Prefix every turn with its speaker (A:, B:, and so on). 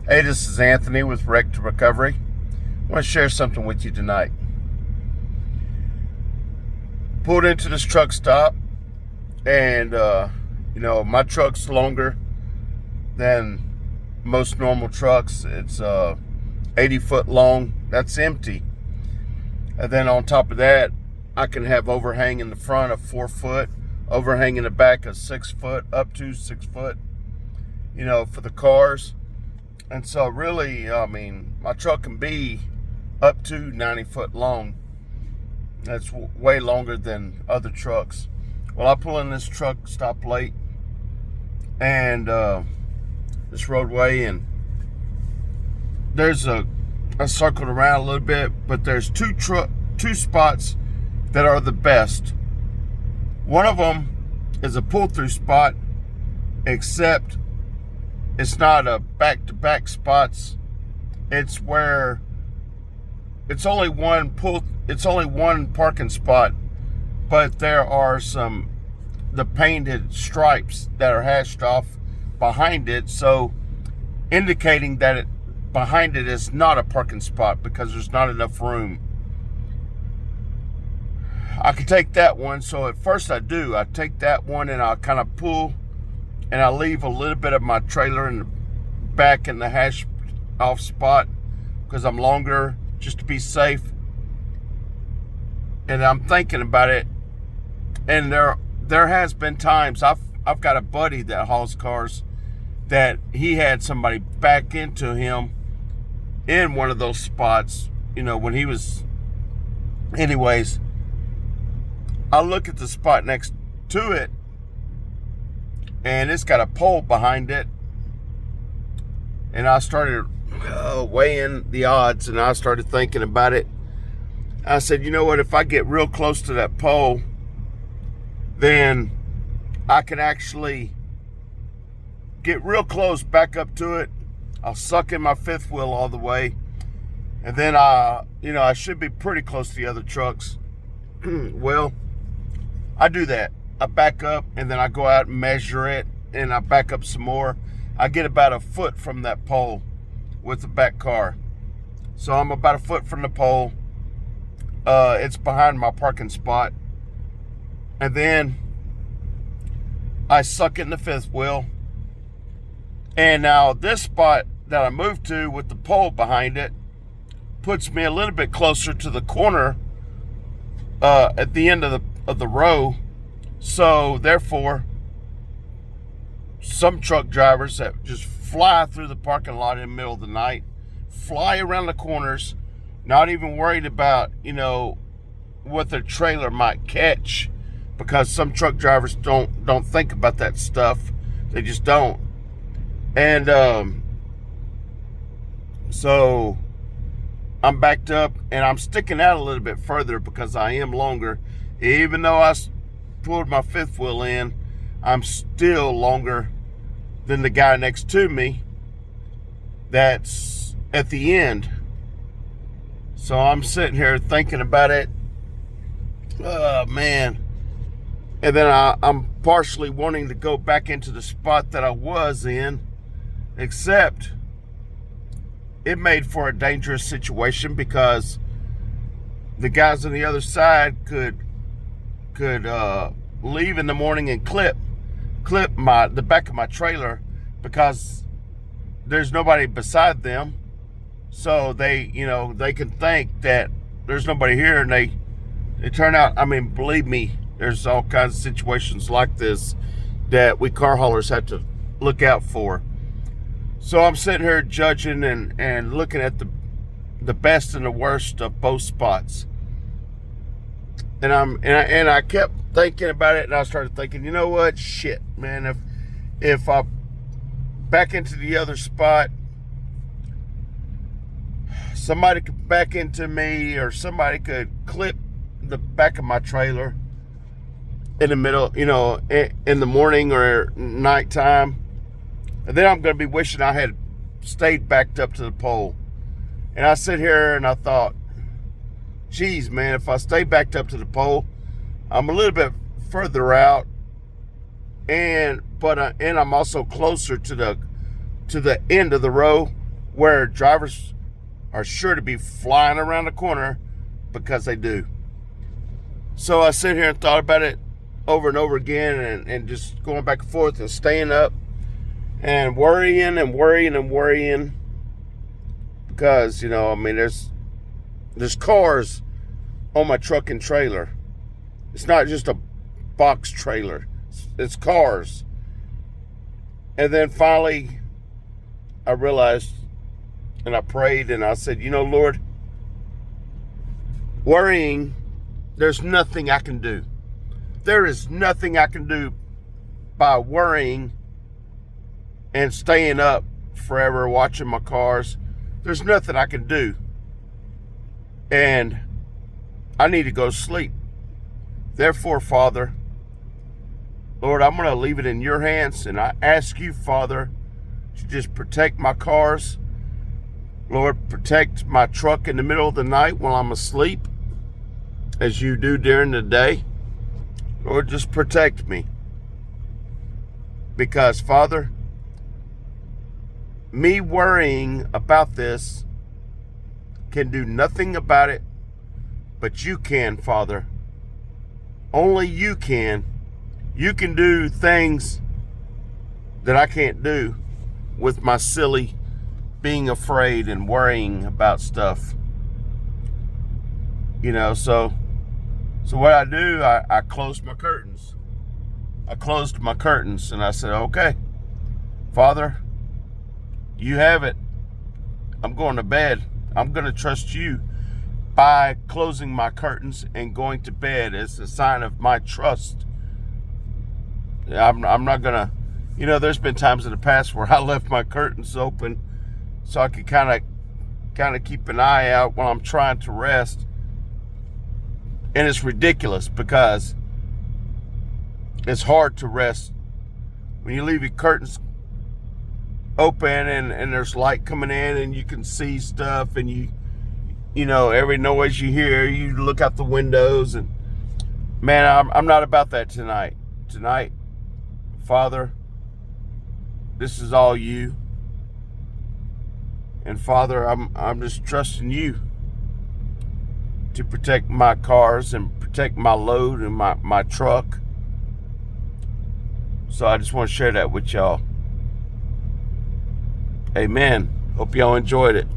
A: Hey, this is Anthony with Wreck to Recovery. I want to share something with you tonight. Pulled into this truck stop, and my truck's longer than most normal trucks. It's 80 foot long. That's empty. And then on top of that, I can have overhang in the front of 4 foot, overhang in the back of 6 foot, up to 6 foot, for the cars. And so really, my truck can be up to 90 foot long. That's way longer than other trucks. Well, I pull in this truck stop late, and this roadway, and there's I circled around a little bit, but there's two spots that are the best. One of them is a pull-through spot, except it's not a back-to-back spots. It's where it's only one parking spot, but there are the painted stripes that are hashed off behind it, so indicating that behind it is not a parking spot because there's not enough room. I could take that one, so at first I take that one and I kind of pull, and I leave a little bit of my trailer in the back in the hash off spot because I'm longer, just to be safe. And I'm thinking about it, and there has been times I've got a buddy that hauls cars that he had somebody back into him in one of those spots, when he was. Anyways, I look at the spot next to it, and it's got a pole behind it, and I started weighing the odds, and I started thinking about it. I said, you know what, if I get real close to that pole, then I can actually get real close, back up to it. I'll suck in my fifth wheel all the way, and then I should be pretty close to the other trucks. Well, I do that. I back up, and then I go out and measure it, and I back up some more. I get about a foot from that pole with the back car. So I'm about a foot from the pole. It's behind my parking spot. And then I suck in the fifth wheel. And now this spot that I moved to with the pole behind it puts me a little bit closer to the corner at the end of the row. So therefore, some truck drivers that just fly through the parking lot in the middle of the night, fly around the corners, not even worried about, what their trailer might catch, because some truck drivers don't think about that stuff. They just don't. And so I'm backed up, and I'm sticking out a little bit further because I am longer. Even though I pulled my fifth wheel in, I'm still longer than the guy next to me that's at the end. So I'm sitting here thinking about it. Oh, man. And then I'm partially wanting to go back into the spot that I was in, except it made for a dangerous situation because the guys on the other side could leave in the morning and clip the back of my trailer because there's nobody beside them. So they can think that there's nobody here, and they turn out, believe me, there's all kinds of situations like this that we car haulers have to look out for. So I'm sitting here judging and looking at the best and the worst of both spots. And I kept thinking about it, and I started thinking, you know what, shit, man, if I back into the other spot, somebody could back into me, or somebody could clip the back of my trailer in the middle, in the morning or nighttime. And then I'm going to be wishing I had stayed backed up to the pole. And I sit here and I thought, geez, man, if I stay backed up to the pole, I'm a little bit further out, and I'm also closer to the end of the row, where drivers are sure to be flying around the corner because they do. So I sit here and thought about it over and over again, and just going back and forth and staying up and worrying because, you know, I mean, there's cars on my truck and trailer. It's not just a box trailer. It's cars. And then finally, I realized, and I prayed, and I said, you know, Lord, worrying, there's nothing I can do. There is nothing I can do by worrying and staying up forever watching my cars. There's nothing I can do. And I need to go to sleep. Therefore, Father, Lord, I'm going to leave it in your hands, and I ask you, Father, to just protect my cars. Lord, protect my truck in the middle of the night while I'm asleep, as you do during the day. Lord, just protect me. Because, Father, me worrying about this can do nothing about it, but you can, Father. Only you can. You can do things that I can't do with my silly being afraid and worrying about stuff. You know, so what I do, I close my curtains. I closed my curtains and I said, okay, Father, you have it. I'm going to bed. I'm going to trust you by closing my curtains and going to bed as a sign of my trust. I'm not going to, you know, there's been times in the past where I left my curtains open so I could kind of keep an eye out while I'm trying to rest. And it's ridiculous because it's hard to rest when you leave your curtains open and there's light coming in and you can see stuff, and you know, every noise you hear, you look out the windows, and man, I'm not about that tonight. Tonight, Father, this is all you. And Father, I'm just trusting you to protect my cars and protect my load and my truck. So I just want to share that with y'all. Amen. Hope y'all enjoyed it.